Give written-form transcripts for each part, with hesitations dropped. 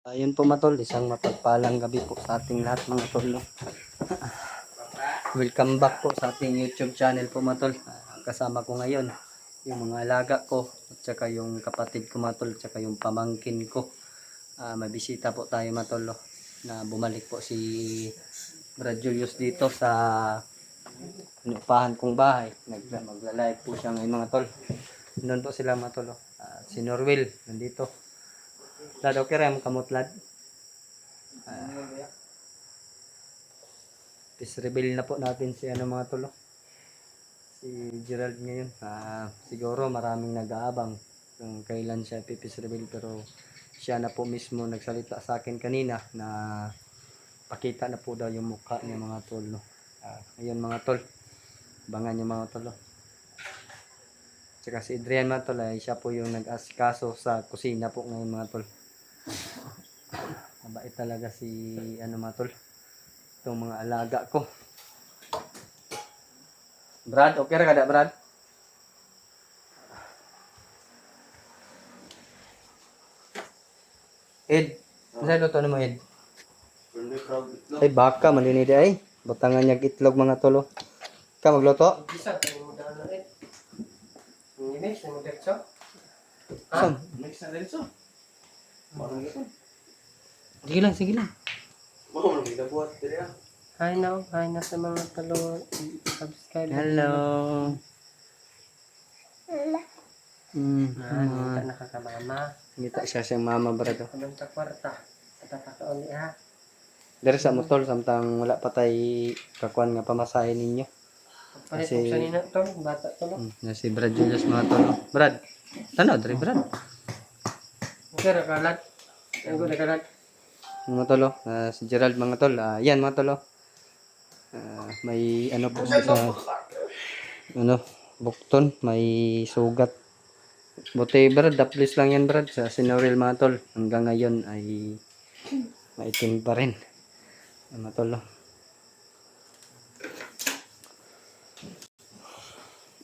Ayun po matol, isang mapagpalang gabi po sa ating lahat mga tol. No? Welcome back po sa ating YouTube channel po matol. Kasama ko ngayon yung mga alaga ko at saka yung kapatid ko matol at saka yung pamangkin ko. May bisita po tayo matol, no? Na bumalik po si Brad Julius dito sa inupahan kong bahay. Magla-live po siya ngayon mga tol. Doon po sila matol. No? Si Norwell nandito. Lad, okay rin kamot lad. Peace reveal na po natin si mga tolo. Si Gerald ngayon. Siguro maraming nag-aabang kung kailan siya peace reveal, pero siya na po mismo nagsalita sa akin kanina na pakita na po daw yung mukha niya mga tol. No? Ayun mga tol. Abangan niyo mga tolo. Tsaka si Adrian mga tol, siya po yung nag-asikaso sa kusina po ngayon mga tol. Mabait talaga si mga tol. Itong mga alaga ko. Brad, okay ra kada Brad? Ed, saan luto mo Ed? Ay baka malinidi ay. Batangan niya itlog mga tolo. Ka magluto? Bisa tayo mo dala Ed. Mix na mo dirtso. Mix na dirtso. Marang ito. Sige lang. Mau nang buat diri ah. Hi na sa mga talong subscribe. Hello. Kita nakakamama. Kita siya siyang mama Brad. Anong ta kwarta? Tatakaon ni ha. Dari sa motol samtang wala pa tay kakuan nga pamasahe ninyo. Palit Kasi- sa nina to, bata to no. Na si Brad Julius mga tol. Brad. Tanaw dari Brad. Okay ra kalat. Ang gud kalat. Mga tolo, si Gerald mga tol. Yan mga tolo. May po siya sa bukton, may sugat. Buti Brad, daplis lang yan Brad sa Sinoril mga tol. Hanggang ngayon ay maitim pa rin. Mga tolo.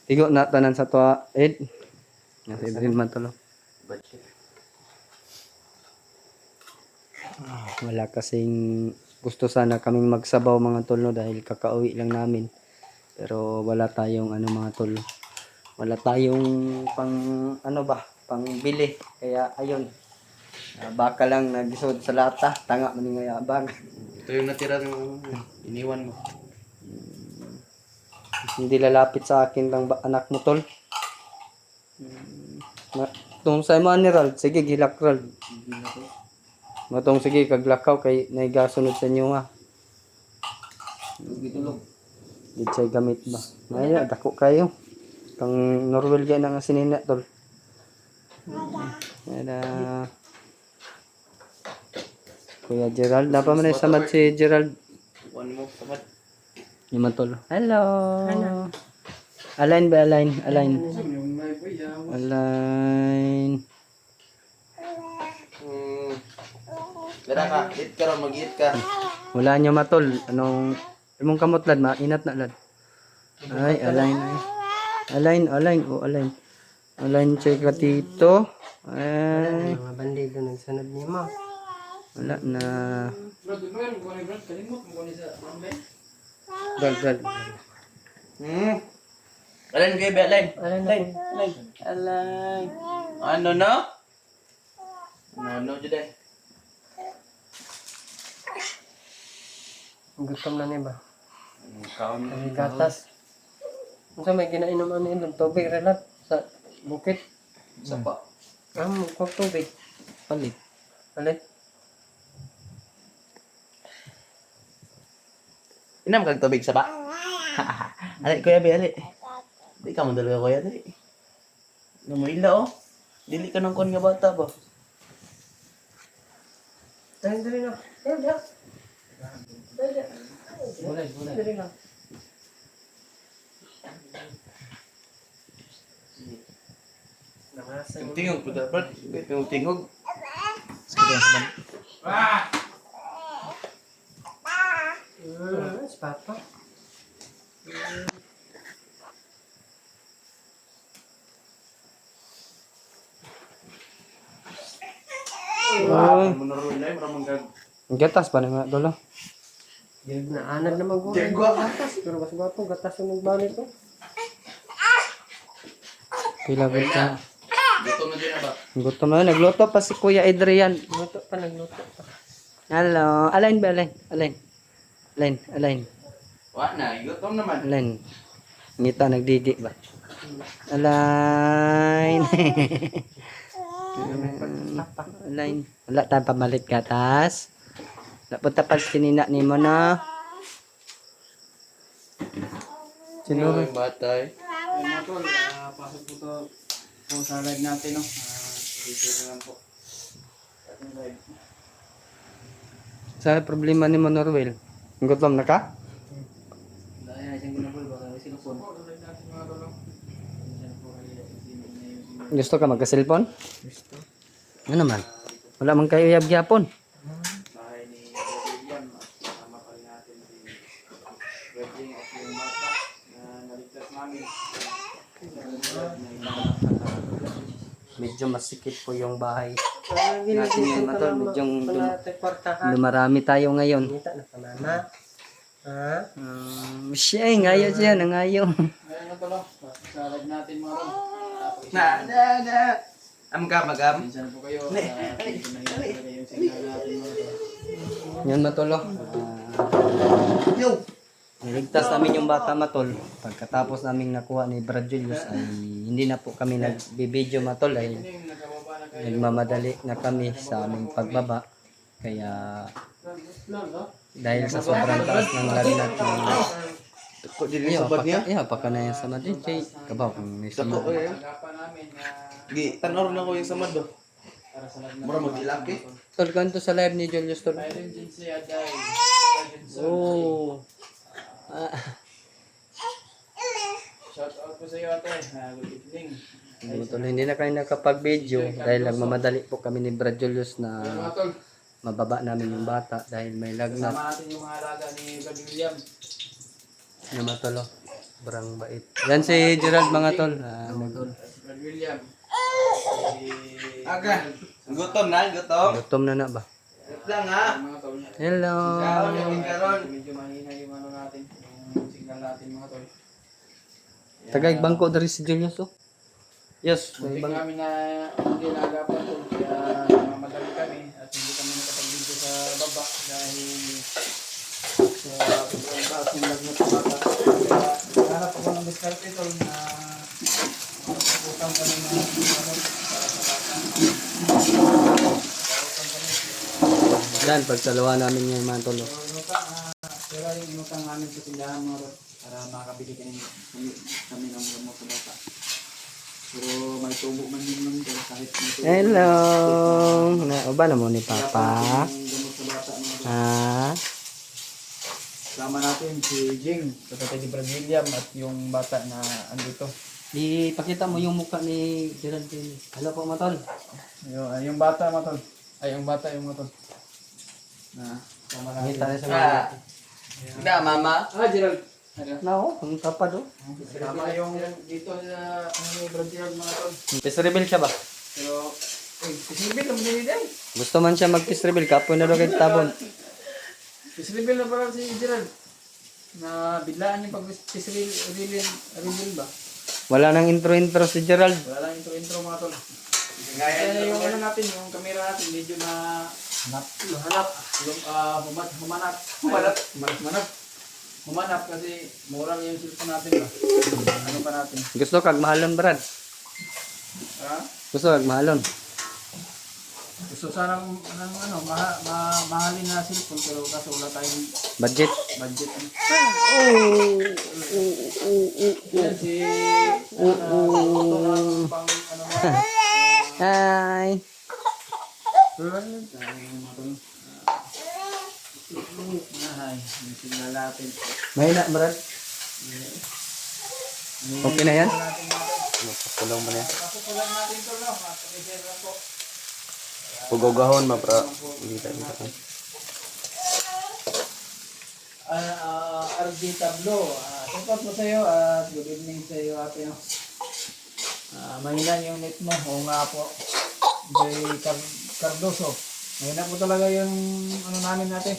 Igo na tanan sa toa Ed. Nga si Edrin mga tolo. Wala kasing gusto sana kaming magsabaw mga tol no, dahil kakauwi lang namin, pero wala tayong mga tol, wala tayong pang bili, kaya ayun, baka lang nagisod sa lata, tanga man nga abang. Ito yung natira ng iniwan mo. Hindi lalapit sa akin lang anak mo tol. Tung sa mo ni Rald, sige gilak Rald. Matong sige kaglakaw kay naigasunod sa inyo ha. Gitulog. Di siya gamit ba? Maya, dako kayo. Kang Norwell yan ang sinina tol. Yan Kuya Gerald. Napa man samad si Gerald. One mo sabat. Yung tol. Hello. Align ba? Align. Dara ka, hit ka ron, mag-hit ka. Wala nyo matol. Anong imong kamot lad, mainat na lad. Ay, align. Align. Align check ka dito. Ay, Mga bandido nagsanod ni mo. wala na. Brad. Alan kayo, Alan. Alay. Ano no? No, juday. Gutom na ni ba? Kaon Ang gatas. Unsa may ginainom ano ilong tubig relat sa bukit. sapa. Kog tubig. Palit. Alit. Inam kag tubig sapa. Ali kuya be ali. Di ka mo dalaga kuya dali. Namuila oh. Dili ka nang kon nga bata ba? Dali na. Dali na. Namasa Yung tingog po dapat. Yung tingog. Si Papa. Oh, Ay. Ang monorail ay maramang gag. Gatas pa na nga dolo. Naanad naman ko. Jengwa. Gatas. Pero mas gwapo. Gatas yung nagbalik ko. Pila gud ka. Gutom na din na ba? Gutom na. Nagluto pa si Kuya Adrian. Nagluto pa, nagluto pa. Hello. Alain ba? Alain. Wa na, gutom naman. Alain. Ngita nagdidi ba? Alain. Alain. Wala tayong pamalit gatas. Napunta pa sinina ni mo na. Sino yung batay? Mga tol, pasok po to po sa live natin, no? Dito na lang po. Ating live. Sa problema ni mo, Norwell? Gutom na ka? Dahil na siyang ginapul, baka may sinupon. Gusto ka magka-cellphone? Gusto. Ano naman? Wala man kayo yab-yapon. Bahay ni William, kasama pa rin natin si Wedding at yung mata na naligtas namin. Medyo masikip po yung bahay. Natin Ngayon, matol, medyo kwartahan. lumarami tayo ngayon. Kita na ka mama. Ha? Siya eh, ngayon siya, nangayon. Ngayon na tolo, sa live natin mga tol. Na. Am ka magam. Minsan po kayo, dito na yung signal natin mga tol. Yan matolo. Yo. Niligtas namin yung bata matol. Pagkatapos namin nakuha ni Brad Julius ay hindi na po kami nagbibideo matol ay Yung nakababa na kayo. nagmamadali na kami sa aming pagbaba. Kaya dahil sa sobrang taas ng lagnat ng Ko dili sa bag niya. paka na yan sa Madrid kay kabaw kung may Dako ko sama. eh. Agapan namin na Gi tanor na ko yung samad do. para sa live Mura magilaki. Tol, kanto sa live ni Julius Tol. Byron Jinsi Aday. Oh. Shout out po sa iyo ate. Good evening. Tol, hindi na kayo nakapag-video dahil nagmamadali po kami ni Brad Julius Mga na tol, mababa namin yung bata dahil may lagnat. kasama natin yung mga alaga ni Brad William. Yung mga tol, oh. Sobrang bait. Yan si Gerald mga tol. Brad William. Aga. Gutom na, gutom. Gutom na na ba? Wait lang ha. Mga tol. Hello. Karon. Medyo mahina yung ano natin, yung signal natin mga tol. Tagay bangko dari si Julius oh. Yes, may Muntik bangko. namin na hindi nagapan tol, kaya mamadali kami at hindi kami nakapag-video sa baba dahil sa sobrang taas ng lagnat ng bata. Kaya hanap ako ng diskarte tol na utang kami ng ano para sa bata. Yan, pagsaluha namin yung mga tol. Oh. Pero yung inutang namin sa tindahan mga tol para makakabili kami ng gamot sa bata. Pero may tubo man yun nun tol kahit may tubo. Hello. Nauba na mo ni Papa. Yung gamot sa bata mga tol. Ha? Kasama natin si Jing, kapatid ni Brad William at yung bata na andito. Ipakita mo yung mukha ni Gerald din. Hello po mga tol. Yung bata mga tol. Ay, yung bata yung mga tol. Na, kasama natin. Kita na sa mga. Hindi mama. Gerald. Ano? Nao, ang kapad oh. Kasama yung dito sa ano ni Brad Gerald mga tol. Peace reveal siya ba? Pero, Pisreveal naman din day. Gusto man siya mag-peace reveal. Kapoy na daw kay tabon. Pisreveal na pala si Gerald. Na biglaan yung pag-pisreveal ba? Wala nang intro-intro si Gerald. Wala lang intro mga tol. Kaya yung ano natin, yung camera natin, medyo na humanap kasi mura yung cellphone natin ba? Ano pa natin? Gusto kag mahalon Brad. Ha? Gusto kag mahalon. Gusto sana mahalin na cellphone pero kaso wala tayong Budget. budget. Oh. Yan si Toto na pang ano mo. Hi. Ay, signal natin. Mahina Brad. Okay na yan? Natin Kulong mo na yan. Pasukulan natin to no. Pakishare lang po. Pugogahon ma pra. Hindi tayo kita. RD Tablo. Support po sa iyo at good evening sa iyo ate. No? Mahina yung net mo. Oo nga po. Jay Cardoso. Ngayon na po talaga yung ano namin natin.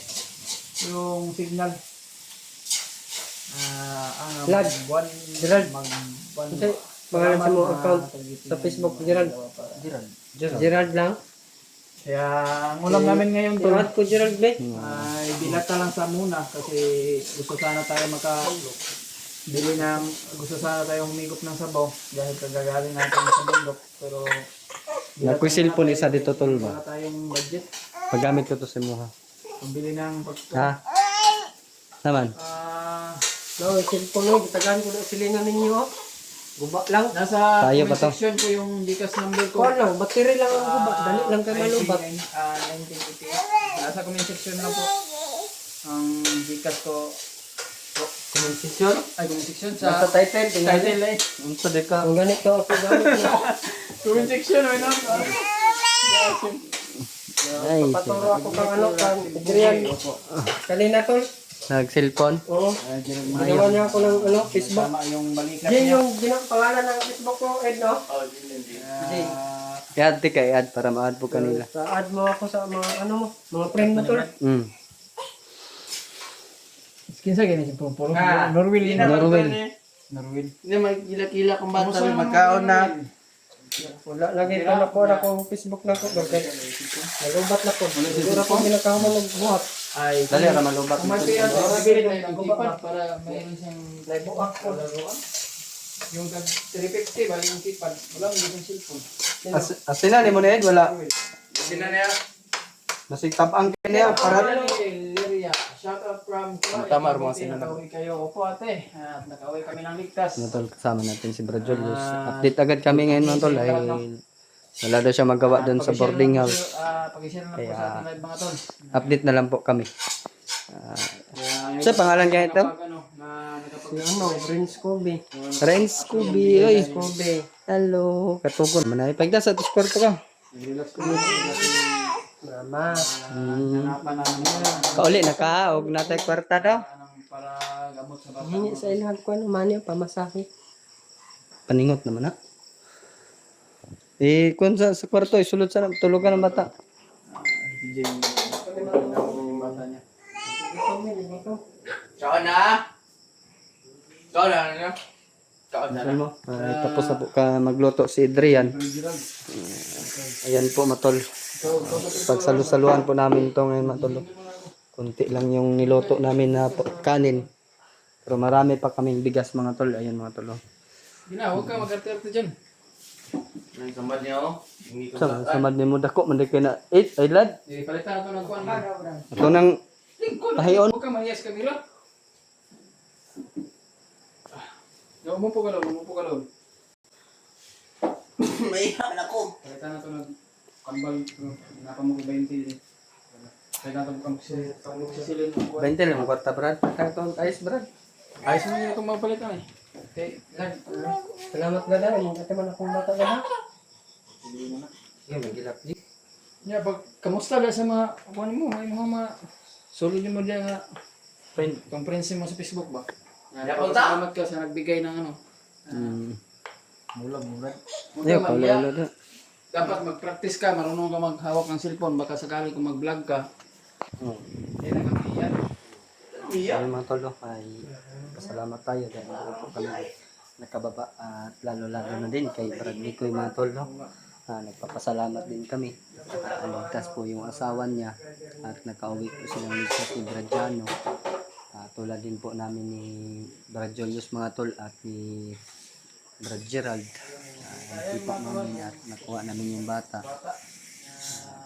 Yung signal. Lad. Buwan. Gerald. Buwan. Kasi, pangalan sa mo account sa Facebook, Gerald. Gerald lang. Kaya ang ulam namin ngayon to. Gerald ko, Gerald, be. Ay bilata lang sa muna kasi gusto sana tayo bili ng gusto sana tayo humigop ng sabaw dahil kagagaling natin sa bundok pero Nakoy cellphone isa dito tol wala ba? tayong budget Paggamit ko to sa imuha. pambili ng Ha? Naman. No, cellphone mo, gitagaan ko na silingan ninyo. Oh. Guba lang. nasa Tayo comment ba to? section ko yung Gcash number ko. Kuha lang, battery lang ang guba. Dali lang kayo malubat. 1988. Nasa comment section lang po ang Gcash ko. Comment section? Ay, comment section Sa sa title, tingnan. title eh. Unsa de ka? Kung ganito ako gamit na. Comment section, may na. Ay, Paturo ako kang ano, kang Adrian. Kanina tol. nag-cellphone. Oo. Ginawa niya ako ng ano, Facebook. Tama yung balikat Yan niya. yung pangalan ng Facebook ko, Ed, no? I-add ti ka, i-add para ma-add po kanila. Sa add mo ako sa mga ano mo, mga friend mo tol. Mm. Kinsa gani si Puro? Norwil yun. Norwin. Norwil. Hindi, magkila-kila kung bata. Magkaon na. Wala lagi ko na ko akong Facebook na ko. Bakit? Nalubat na ko. Siguro ako pinagkama magbuhat. Ay, Dali ra malubat. kung may pera tayo, mabili tayo ng gupad para mayroon siyang Naibuak ko. yung 350, bali yung kipad. Wala mo yung cellphone. Asina ni mo na Ed, wala. Sina niya? Nasigtab ang kanya para Liria, shout out from Kuwait. Tama, Armasi na Nakauwi kayo. Opo ate. At nakauwi kami ng ligtas. Mga tol, kasama natin si Brad Julius. Update agad kami ngayon mga tol. Ay, wala daw siya magawa doon sa boarding house. Pag-share na po Kaya, sa ating live mga tol. Update na lang po kami. Kaya, Sa pangalan kaya ito? Si ano, Prince Kobe. Renz Scooby. Oy. Kobe. Hello. Katugon. Manay. Pagda sa tuskwarto ka. Mama. Hanapan namin yan. Kauli na ka. Huwag natay kwarta daw. Para gamot sa bata. Hingi sa ilahan ko ano, mani, pamasahe. Paningot naman ha. Kung sa kwarto, isulod sa tulugan ng bata. DJ yung bata niya. Kaon na? Kaon na, ano? Kaon na. Ano mo? Tapos na po ka magluto si Adrian. Ayan po matol. Pagsalusaluan po namin ito ngayon matol. Kunti lang yung niluto namin na kanin. Pero marami pa kaming bigas mga tol. Ayan mga tol. Hindi na, huwag ka mag-arte-arte dyan. Ang samad niya, oh. Hindi ko Samad ni mo dako. Manday kayo na 8. Ay lad. Palitan nato ng kuwan. Ito nang tahiyon. Huwag ka mahiyas Camila. Umupo ka lang, umupo ka lang. May haman ako. Palitan nato ng kambal. Napamukha 20. Palitan nato ng kamuksisilin. 20 lang kwarta Brad. Ito ayos Brad. Ayos mo nyo itong mapalitan eh. Okay, Lad. Salamat gada, yung kati man akong bata gada. Sige, magilap. Yeah, kamusta na sa mga kuwan mo? May mga sulod mo dyan nga Friend. itong friends mo sa Facebook ba? Yapon ta? Salamat ka sa nagbigay ng ano. Mula. Huwag Ayaw, ka mahiya. kaulo na. Dapat mag-practice ka, marunong ka maghawak ng cellphone. Baka sakali kung mag-vlog ka, hindi na kami iyan. Ayun mga tolo, ay pasalamat tayo dahil po kami nakababa at lalo-lalo na din kay Brad Nicoy mga tolo. Nagpapasalamat din kami. Ligtas po yung asawa niya at nakauwi po silang ligtas ni Bradiano. Tulad din po namin ni Brad Julius mga tol at ni Brad Gerald. Nakita namin at nakuha namin yung bata.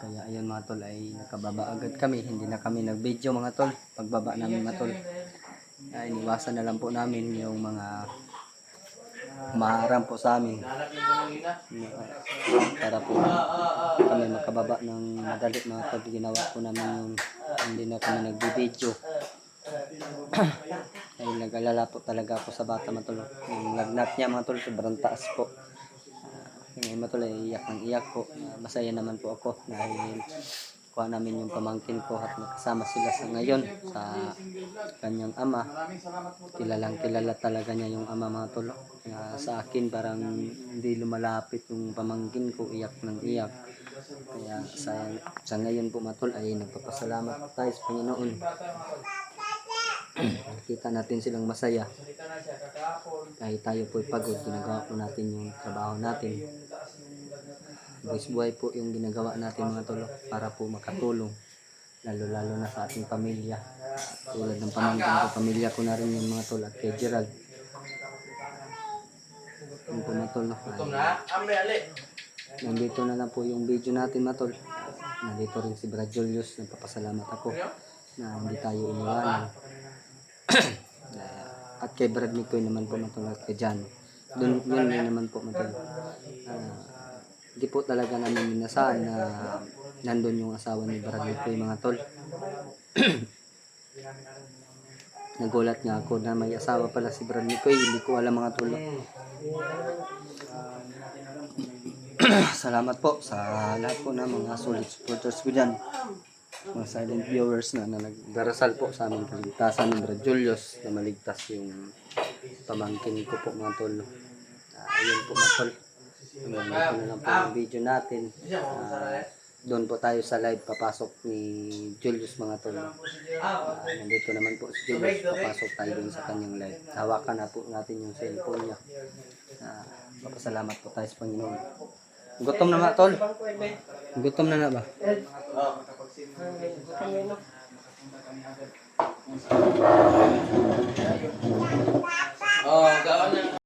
Kaya ayun mga tol ay nakababa agad kami. Hindi na kami nag-video mga tol. Pagbaba namin mga tol. Iniwasan na lang po namin yung mga maharang po sa amin. Para po kami makababa ng madali mga tol. Ginawa po namin yung hindi na kami nag-video. Ay nag-alala po talaga ako sa bata mga tol. Yung lagnat niya mga tol sobrang taas po. Ngayon mga tol ay iyak ng iyak po. Masaya naman po ako dahil kuha namin yung pamangkin ko at nakasama sila sa ngayon sa kanyang ama. Kilalang kilala talaga niya yung ama mga tol. Sa akin parang hindi lumalapit yung pamangkin ko, iyak ng iyak. Kaya sa ngayon po mga tol ay nagpapasalamat tayo sa Panginoon. Nakita natin silang masaya. Kahit tayo po pagod, ginagawa po natin yung trabaho natin. Buhay po yung ginagawa natin mga tol para po makatulong. Lalo na sa ating pamilya. Tulad ng pamangkin ko, pamilya ko na rin yung mga tol at kay Gerald. Yung po mga tol. Nandito na lang po yung video natin mga tol. Nandito rin si Brad Julius. Nagpapasalamat ako na hindi tayo iniwanan. At kay Brad Mikoy naman po mga tol at kay Jan. Yun naman po mga tol. Hindi po talaga namin minasaan na nandun yung asawa ni Brad Mikoy mga tol. Nagulat nga ako na may asawa pala si Brad Mikoy. Hindi ko alam mga tol. Salamat po sa lahat po ng mga solid supporters ko dyan. Mga silent viewers na nagdarasal po sa aming kaligtasan ni Brad Julius na maligtas yung pamangkin ko po mga tol. Ayun po mga tol. Hanggang dito na lang po yung video natin. Doon po tayo sa live papasok ni Julius mga tol. Nandito naman po si Julius. Papasok tayo dun sa kanyang live. Hawakan na po natin yung cellphone niya. Papasalamat po tayo sa Panginoon. Gutom na mga tol. Gutom na ba? Oh, kaon na